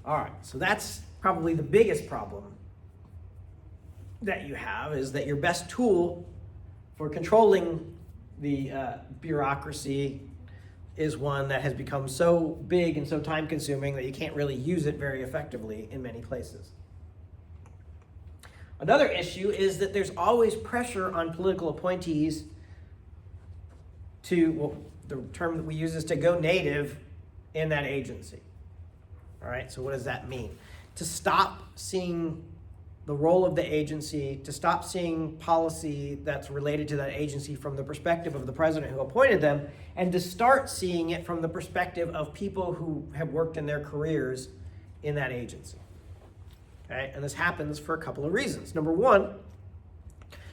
All right, so that's probably the biggest problem that you have, is that your best tool for controlling the bureaucracy is one that has become so big and so time consuming that you can't really use it very effectively in many places. Another issue is that there's always pressure on political appointees to, well, the term that we use is to go native in that agency. All right, so what does that mean? To stop seeing the role of the agency, to stop seeing policy that's related to that agency from the perspective of the president who appointed them, and to start seeing it from the perspective of people who have worked in their careers in that agency. Okay, and this happens for a couple of reasons. Number one,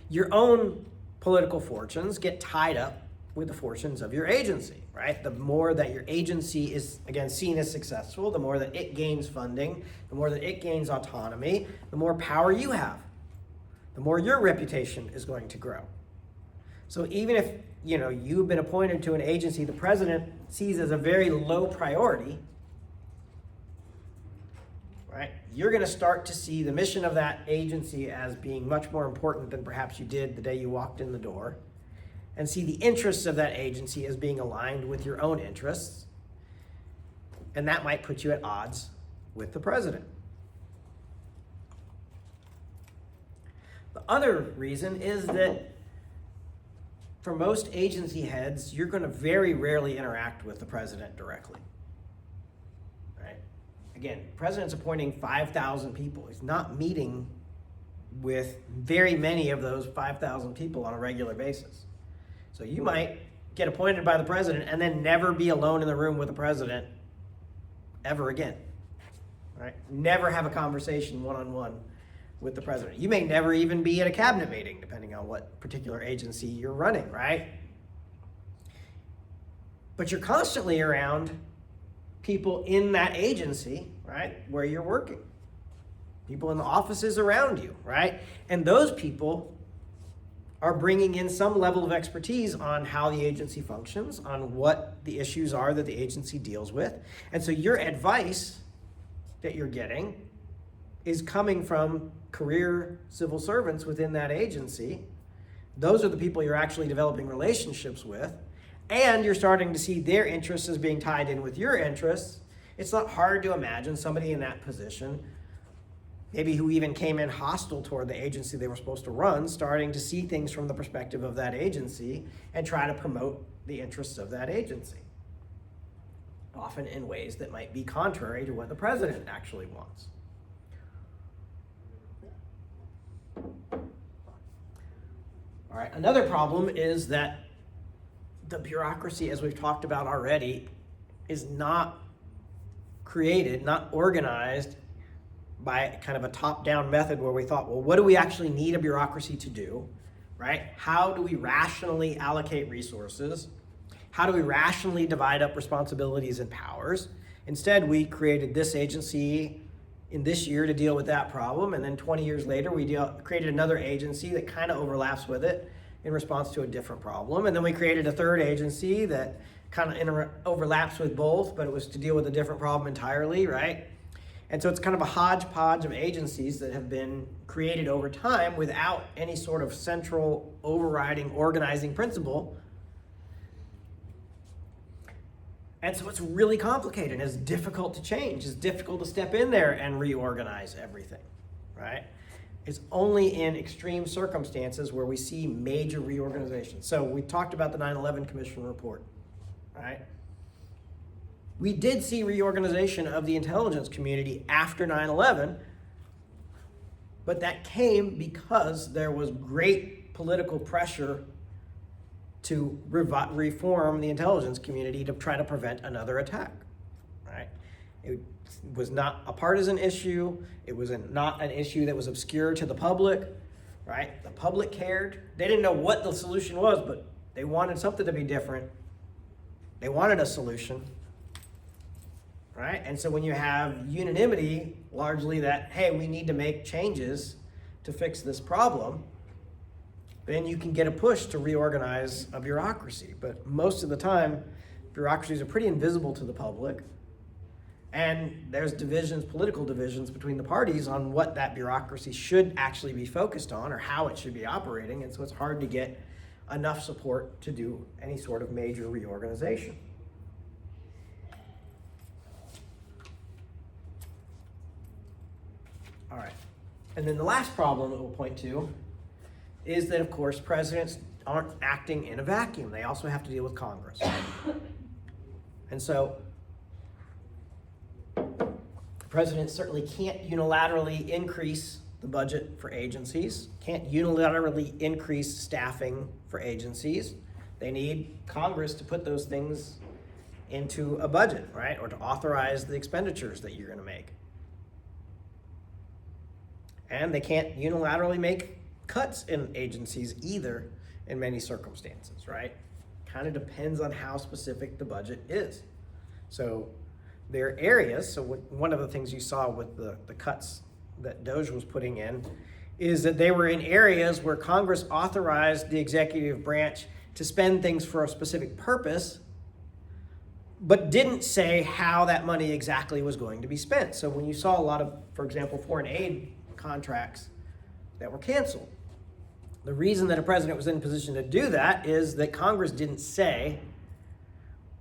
your own political fortunes get tied up with the fortunes of your agency, right? The more that your agency is, again, seen as successful, the more that it gains funding, the more that it gains autonomy, the more power you have, the more your reputation is going to grow. So even if, you've been appointed to an agency the president sees as a very low priority, right? You're going to start to see the mission of that agency as being much more important than perhaps you did the day you walked in the door, and see the interests of that agency as being aligned with your own interests, and that might put you at odds with the president. The other reason is that for most agency heads, you're going to very rarely interact with the president directly. Right? Again, the president's appointing 5,000 people. He's not meeting with very many of those 5,000 people on a regular basis. So you might get appointed by the president and then never be alone in the room with the president ever again, right? Never have a conversation one-on-one with the president. You may never even be at a cabinet meeting, depending on what particular agency you're running, right? But you're constantly around people in that agency, right, where you're working. People in the offices around you, right? And those people are bringing in some level of expertise on how the agency functions, on what the issues are that the agency deals with. And so your advice that you're getting is coming from career civil servants within that agency. Those are the people you're actually developing relationships with, and you're starting to see their interests as being tied in with your interests. It's not hard to imagine somebody in that position, maybe who even came in hostile toward the agency they were supposed to run, starting to see things from the perspective of that agency and try to promote the interests of that agency, often in ways that might be contrary to what the president actually wants. All right, another problem is that the bureaucracy, as we've talked about already, is not created, not organized by kind of a top-down method where we thought, well, what do we actually need a bureaucracy to do, right? How do we rationally allocate resources? How do we rationally divide up responsibilities and powers? Instead, we created this agency in this year to deal with that problem, and then 20 years later, we created another agency that kind of overlaps with it in response to a different problem, and then we created a third agency that kind of overlaps with both, but it was to deal with a different problem entirely, right? And so it's kind of a hodgepodge of agencies that have been created over time without any sort of central overriding organizing principle. And so it's really complicated. It's difficult to change. It's difficult to step in there and reorganize everything, right? It's only in extreme circumstances where we see major reorganization. So we talked about the 9/11 Commission report, right? We did see reorganization of the intelligence community after 9/11, but that came because there was great political pressure to reform the intelligence community to try to prevent another attack, right? It was not a partisan issue. It was not an issue that was obscure to the public, right? The public cared. They didn't know what the solution was, but they wanted something to be different. They wanted a solution. Right? And so when you have unanimity, largely that, hey, we need to make changes to fix this problem, then you can get a push to reorganize a bureaucracy. But most of the time, bureaucracies are pretty invisible to the public. And there's divisions, political divisions between the parties on what that bureaucracy should actually be focused on or how it should be operating. And so it's hard to get enough support to do any sort of major reorganization. All right. And then the last problem that we'll point to is that, of course, presidents aren't acting in a vacuum. They also have to deal with Congress. And so the president certainly can't unilaterally increase the budget for agencies, can't unilaterally increase staffing for agencies. They need Congress to put those things into a budget, right? Or to authorize the expenditures that you're going to make. And they can't unilaterally make cuts in agencies either in many circumstances, right? Kind of depends on how specific the budget is. So there are areas, so one of the things you saw with the cuts that DOJ was putting in is that they were in areas where Congress authorized the executive branch to spend things for a specific purpose, but didn't say how that money exactly was going to be spent. So when you saw a lot of, for example, foreign aid contracts that were canceled, the reason that a president was in a position to do that is that Congress didn't say,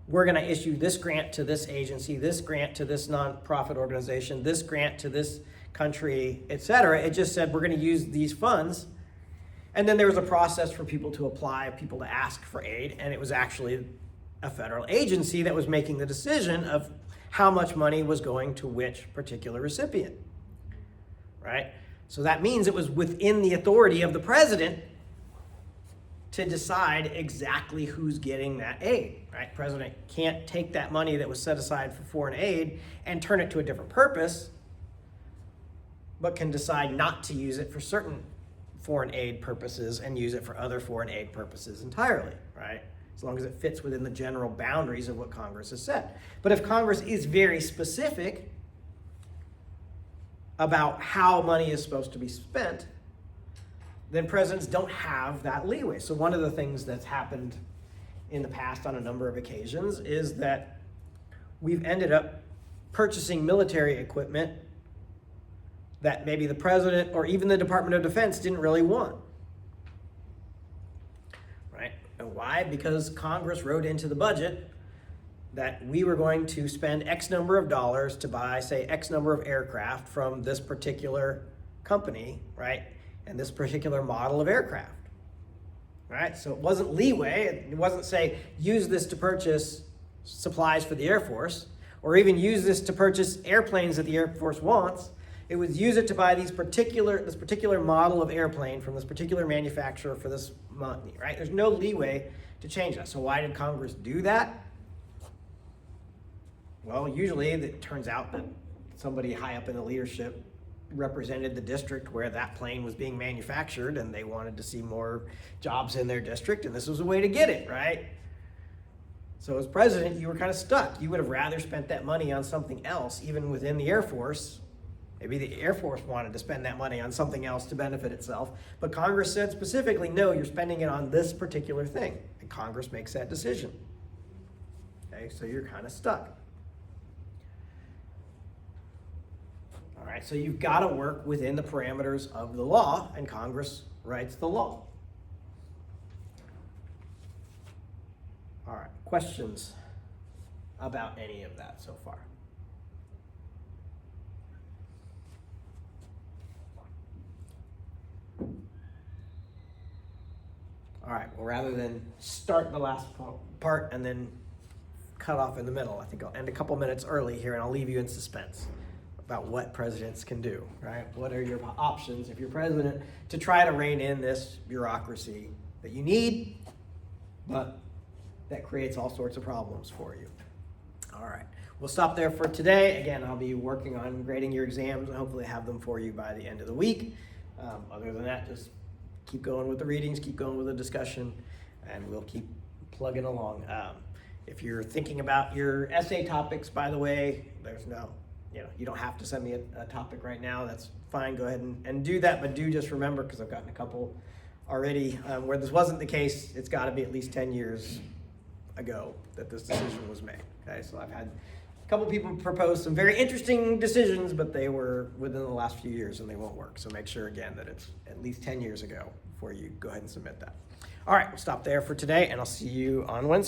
we're going to issue this grant to this agency, this grant to this nonprofit organization, this grant to this country, etc. It just said, we're going to use these funds. And then there was a process for people to apply, people to ask for aid, and it was actually a federal agency that was making the decision of how much money was going to which particular recipient, right? So that means it was within the authority of the president to decide exactly who's getting that aid, right? President can't take that money that was set aside for foreign aid and turn it to a different purpose, but can decide not to use it for certain foreign aid purposes and use it for other foreign aid purposes entirely, right? As long as it fits within the general boundaries of what Congress has set. But if Congress is very specific about how money is supposed to be spent, then presidents don't have that leeway. So one of the things that's happened in the past on a number of occasions is that we've ended up purchasing military equipment that maybe the president or even the Department of Defense didn't really want. Right? And why? Because Congress wrote into the budget that we were going to spend X number of dollars to buy, say, X number of aircraft from this particular company, right? And this particular model of aircraft, right? So it wasn't leeway. It wasn't say, use this to purchase supplies for the Air Force, or even use this to purchase airplanes that the Air Force wants. It was use it to buy this particular model of airplane from this particular manufacturer for this money, right? There's no leeway to change that. So why did Congress do that? Well, usually it turns out that somebody high up in the leadership represented the district where that plane was being manufactured, and they wanted to see more jobs in their district, and this was a way to get it, right? So as president, you were kind of stuck. You would have rather spent that money on something else, even within the Air Force. Maybe the Air Force wanted to spend that money on something else to benefit itself, but Congress said specifically, no, you're spending it on this particular thing, and Congress makes that decision. Okay, so you're kind of stuck. All right, so you've got to work within the parameters of the law, and Congress writes the law. All right, questions about any of that so far? All right, well, rather than start the last part and then cut off in the middle, I think I'll end a couple minutes early here, and I'll leave you in suspense about what presidents can do, right? What are your options if you're president to try to rein in this bureaucracy that you need, but that creates all sorts of problems for you. All right, we'll stop there for today. Again, I'll be working on grading your exams and hopefully have them for you by the end of the week. Other than that, just keep going with the readings, keep going with the discussion, and we'll keep plugging along. If you're thinking about your essay topics, by the way, there's no, you don't have to send me a topic right now. That's fine. Go ahead and do that, but do just remember, because I've gotten a couple already where this wasn't the case, it's got to be at least 10 years ago that this decision was made. Okay, so I've had a couple people proposed some very interesting decisions, but they were within the last few years and they won't work. So make sure again that it's at least 10 years ago before you go ahead and submit that. All right, we'll stop there for today and I'll see you on Wednesday.